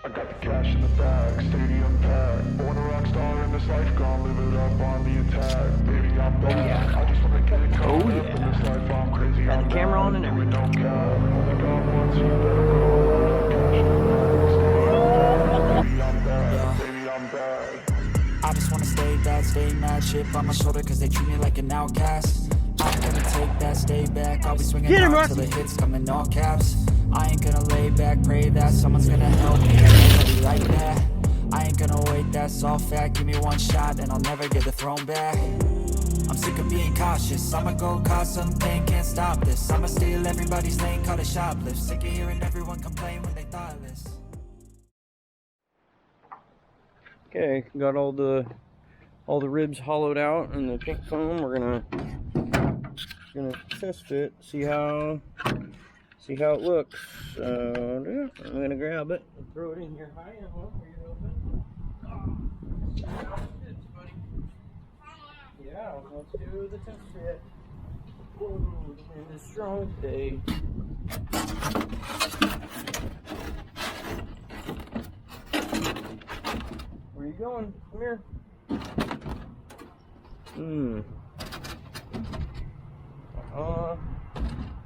I got the cash in the bag, stadium packed. Born a rock star in this life, gonna live it up on the attack. Baby, I'm back. I just wanna get it caught up in this life. I'm crazy. Got the camera on and everything. No cap. Only got one, so you better roll. Cash in the bag, stadium packed. Baby, I'm back. Baby, I'm back. I just wanna stay bad, stay mad. Chip on my shoulder cause they treat me like an outcast. I ain't gonna take that, stay back. I'll be swinging hard till the hits come in all caps. I ain't gonna lay back, pray that someone's gonna help me. I'll be like that. I ain't gonna wait, that's all fact. Give me one shot and I'll never get the throne back. I'm sick of being cautious. I'ma go cause some pain, can't stop this. I'ma steal everybody's lane, call it shoplift. Sick of hearing everyone complain when they thoughtless. Okay, got all the ribs hollowed out and the pink foam. We're gonna test fit, see how it looks. So yeah, I'm gonna grab it and throw it in here high and low for you to open. Yeah, let's do the test fit. Whoa, the wind is strong today. Where you going? Come here.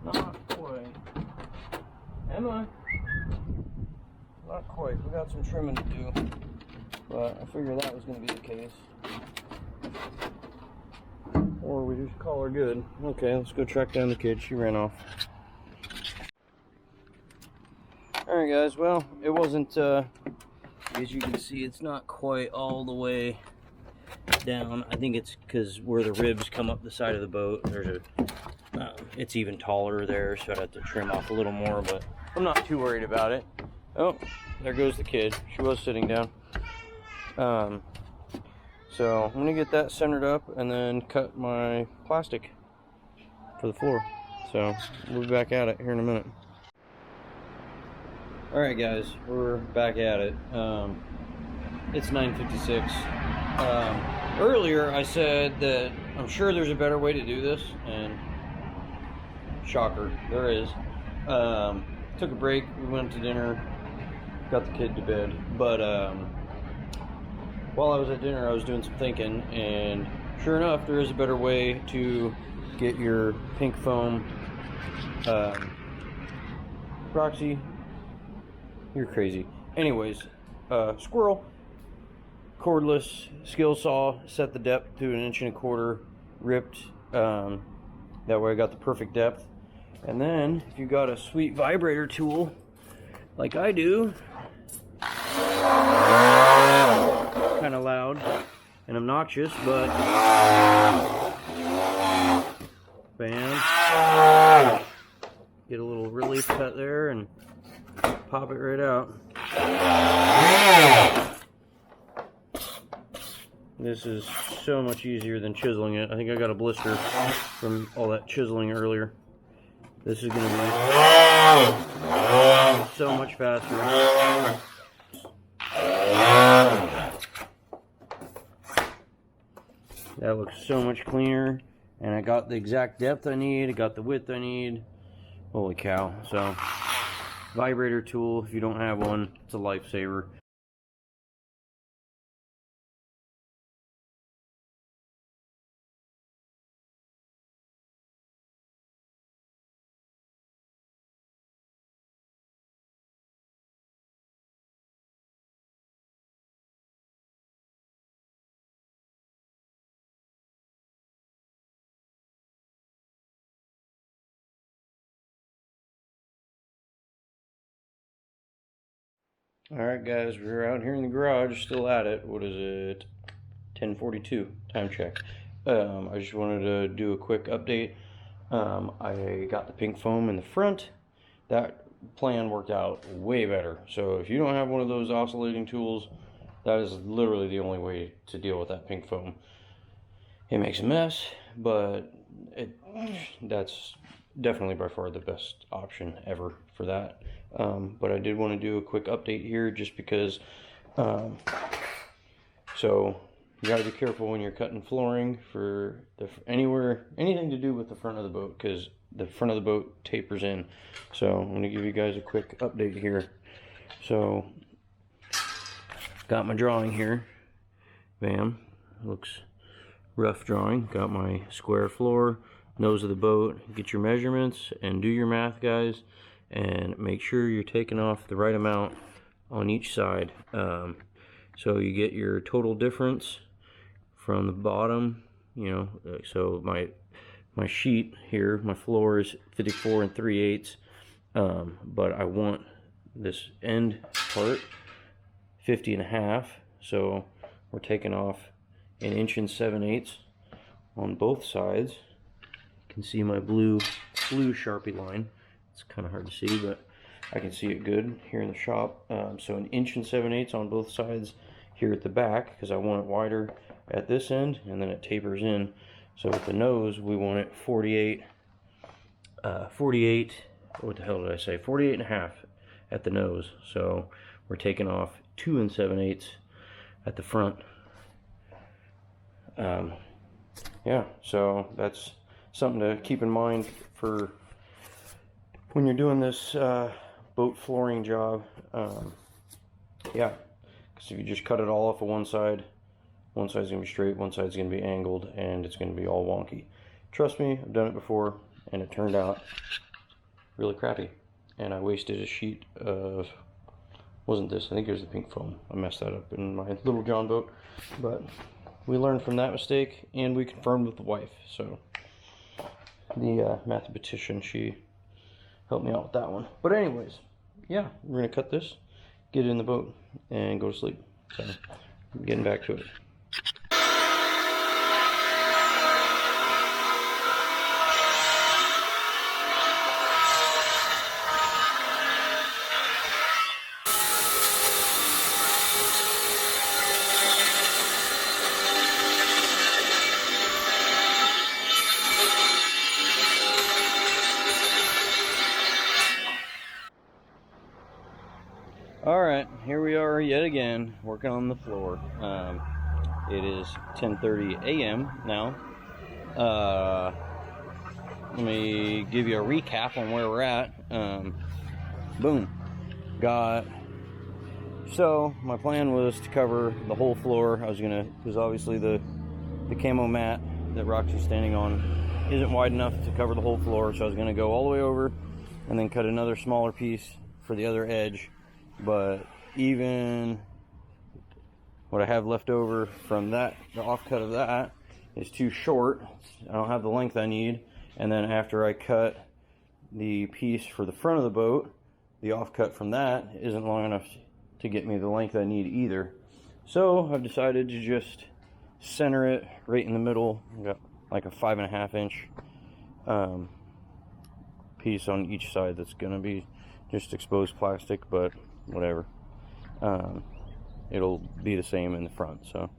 Not quite. Emma? Not quite. We got some trimming to do. But I figured that was going to be the case. Or we just call her good. Okay, let's go track down the kid. She ran off. Alright guys, well, it wasn't, as you can see, it's not quite all the way down. I think it's because where the ribs come up the side of the boat, there's it's even taller there, so I'd have to trim off a little more, but I'm not too worried about it. Oh, there goes the kid. She was sitting down. So I'm gonna get that centered up and then cut my plastic for the floor. So we'll be back at it here in a minute. Alright guys, we're back at it. It's 9:56. Earlier I said that I'm sure there's a better way to do this, and shocker, there is. Took a break, we went to dinner, got the kid to bed, but while I was at dinner I was doing some thinking, and sure enough there is a better way to get your pink foam. Roxy, you're crazy. Anyways, squirrel, cordless skill saw, set the depth to 1.25 inches, ripped, that way I got the perfect depth. And then if you got a sweet vibrator tool like I do, kind of loud and obnoxious, but bam, get a little relief cut there and pop it right out. This is so much easier than chiseling it. I think I got a blister from all that chiseling earlier. This is going to be so much faster. That looks so much cleaner, and I got the exact depth I need, I got the width I need. Holy cow. So vibrator tool, if you don't have one, it's a lifesaver. Alright guys, we're out here in the garage, still at it. What is it? 10:42, time check. I just wanted to do a quick update. I got the pink foam in the front. That plan worked out way better. So if you don't have one of those oscillating tools, that is literally the only way to deal with that pink foam. It makes a mess, but that's definitely by far the best option ever for that. But I did want to do a quick update here just because, so you got to be careful when you're cutting flooring for anything to do with the front of the boat, because the front of the boat tapers in. So I'm going to give you guys a quick update here. So got my drawing here. Bam. Looks rough drawing. Got my square floor, nose of the boat. Get your measurements and do your math, guys, and make sure you're taking off the right amount on each side. So you get your total difference from the bottom, you know. So my sheet here, my floor is 54 3/8, but I want this end part 50 1/2, so we're taking off 1 7/8 on both sides. You can see my blue Sharpie line. It's kind of hard to see, but I can see it good here in the shop. So 1 7/8 on both sides here at the back, because I want it wider at this end, and then it tapers in. So with the nose, we want it 48, what the hell did I say? 48 1/2 at the nose. So we're taking off 2 7/8 at the front. Yeah, so that's something to keep in mind for when you're doing this boat flooring job. Yeah, because if you just cut it all off of one side's going to be straight, one side's going to be angled, and it's going to be all wonky. Trust me, I've done it before, and it turned out really crappy. And I wasted a sheet of, wasn't this, I think it was the pink foam. I messed that up in my Little John boat. But we learned from that mistake, and we confirmed with the wife. So the mathematician, she helped me out with that one. But anyways, yeah, we're going to cut this, get it in the boat, and go to sleep. So I'm getting back to it. Alright, here we are yet again, working on the floor. It is 10:30 a.m. now. Let me give you a recap on where we're at. Boom. So, my plan was to cover the whole floor. I was gonna, because obviously the camo mat that Roxy's standing on isn't wide enough to cover the whole floor, so I was gonna go all the way over and then cut another smaller piece for the other edge. But even what I have left over from that, the offcut of that, is too short. I don't have the length I need. And then after I cut the piece for the front of the boat, the offcut from that isn't long enough to get me the length I need either. So I've decided to just center it right in the middle. I've got like a 5.5 inch piece on each side that's gonna be just exposed plastic, but whatever. It'll be the same in the front. So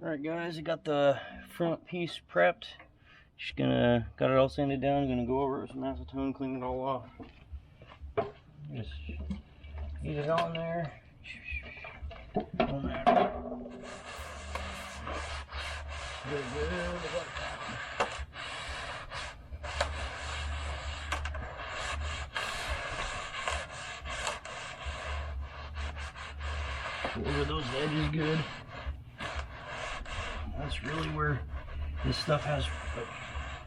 alright guys, I got the front piece prepped. Just got it all sanded down. Gonna go over it with some acetone, clean it all off. Just get it on there. Don't matter. Good. Over those edges good. That's really where this stuff has,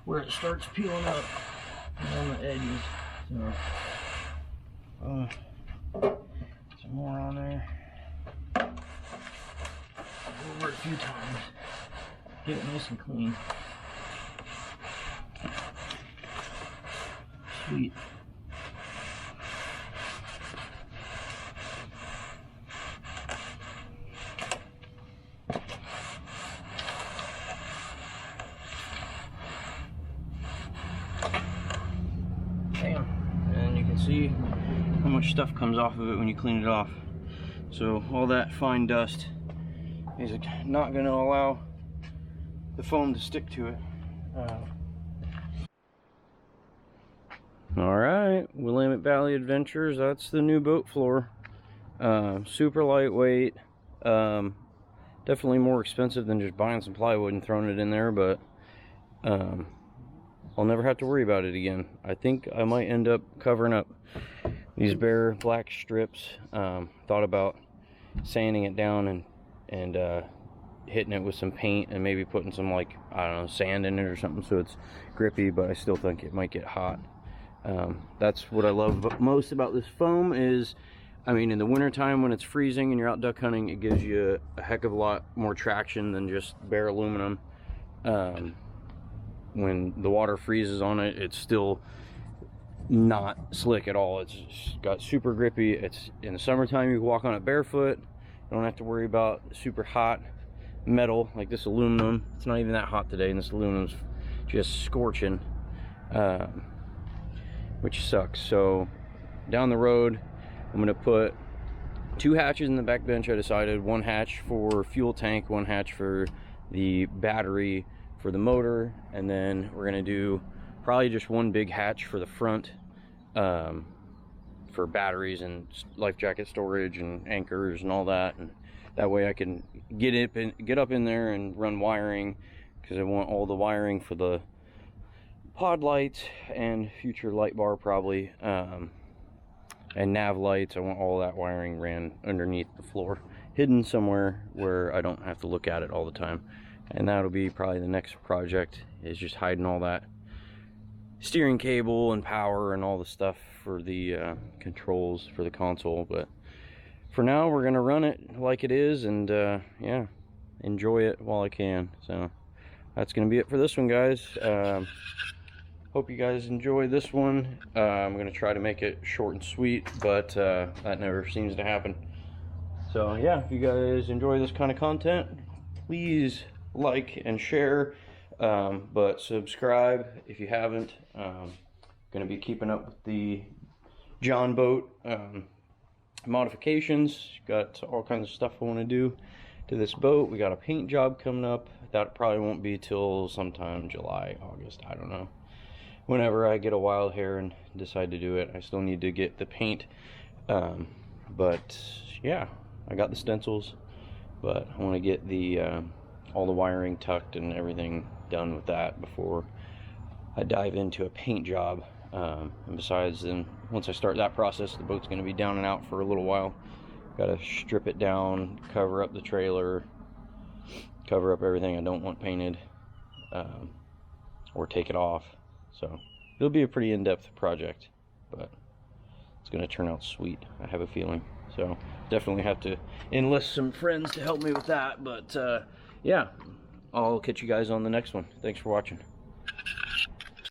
where it starts peeling up on the edges. So, some more on there. Go over it a few times. Get it nice and clean. Sweet. See how much stuff comes off of it when you clean it off. So all that fine dust is not going to allow the foam to stick to it. All right, Willamette Valley Adventures, that's the new boat floor. Super lightweight, definitely more expensive than just buying some plywood and throwing it in there, but I'll never have to worry about it again. I think I might end up covering up these bare black strips. Thought about sanding it down and hitting it with some paint and maybe putting some, like, I don't know, sand in it or something so it's grippy, but I still think it might get hot. That's what I love most about this foam is, I mean, in the wintertime when it's freezing and you're out duck hunting, it gives you a heck of a lot more traction than just bare aluminum. When the water freezes on it, it's still not slick at all. It's got super grippy. It's in the summertime, you can walk on it barefoot. You don't have to worry about super hot metal like this aluminum. It's not even that hot today, and this aluminum's just scorching, which sucks. So down the road, I'm gonna put 2 hatches in the back bench. I decided 1 hatch for fuel tank, 1 hatch for the battery for the motor, and then we're gonna do probably just 1 big hatch for the front, for batteries and life jacket storage and anchors and all that, and that way I can get up in there and run wiring, because I want all the wiring for the pod lights and future light bar probably, and nav lights. I want all that wiring ran underneath the floor, hidden somewhere where I don't have to look at it all the time. And that'll be probably the next project, is just hiding all that steering cable and power and all the stuff for the controls for the console. But for now, we're gonna run it like it is, and yeah, enjoy it while I can. So that's gonna be it for this one, guys. Hope you guys enjoy this one. I'm gonna try to make it short and sweet, but that never seems to happen. So yeah, if you guys enjoy this kind of content, please like and share, but subscribe if you haven't. Gonna be keeping up with the John boat modifications. Got all kinds of stuff I want to do to this boat. We got a paint job coming up. That probably won't be till sometime July, August, I don't know. Whenever I get a wild hair and decide to do it. I still need to get the paint, but yeah, I got the stencils, but I want to get the all the wiring tucked and everything done with that before I dive into a paint job. And besides, then once I start that process, the boat's going to be down and out for a little while. Got to strip it down, cover up the trailer, cover up everything I don't want painted, or take it off. So it'll be a pretty in-depth project, but it's going to turn out sweet, I have a feeling. So definitely have to enlist some friends to help me with that. But yeah, I'll catch you guys on the next one. Thanks for watching.